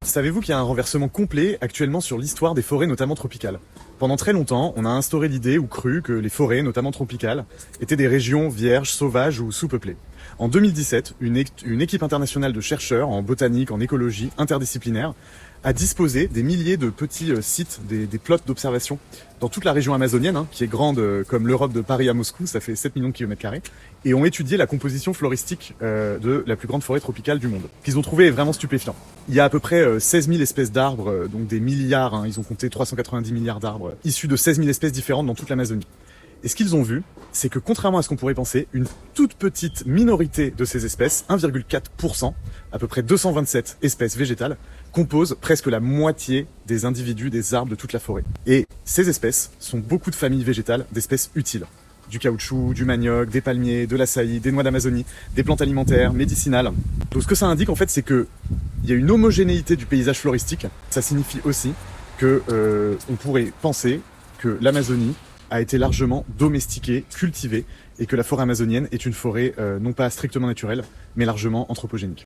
Savez-vous qu'il y a un renversement complet actuellement sur l'histoire des forêts, notamment tropicales? Pendant très longtemps, on a instauré l'idée ou cru que les forêts, notamment tropicales, étaient des régions vierges, sauvages ou sous-peuplées. En 2017, une équipe internationale de chercheurs en botanique, en écologie, interdisciplinaire, a disposé des milliers de petits sites, des plots d'observation dans toute la région amazonienne, qui est grande comme l'Europe de Paris à Moscou, ça fait 7 millions de kilomètres carrés, et ont étudié la composition floristique de la plus grande forêt tropicale du monde. Ce qu'ils ont trouvé est vraiment stupéfiant. Il y a à peu près 16 000 espèces d'arbres, donc des milliards, ils ont compté 390 milliards d'arbres, issus de 16 000 espèces différentes dans toute l'Amazonie. Et ce qu'ils ont vu, c'est que contrairement à ce qu'on pourrait penser, une toute petite minorité de ces espèces, 1,4%, à peu près 227 espèces végétales, composent presque la moitié des individus des arbres de toute la forêt. Et ces espèces sont beaucoup de familles végétales d'espèces utiles. Du caoutchouc, du manioc, des palmiers, de l'açaï, des noix d'Amazonie, des plantes alimentaires, médicinales. Donc ce que ça indique en fait, c'est que il y a une homogénéité du paysage floristique. Ça signifie aussi que on pourrait penser que l'Amazonie a été largement domestiquée, cultivée, et que la forêt amazonienne est une forêt non pas strictement naturelle, mais largement anthropogénique.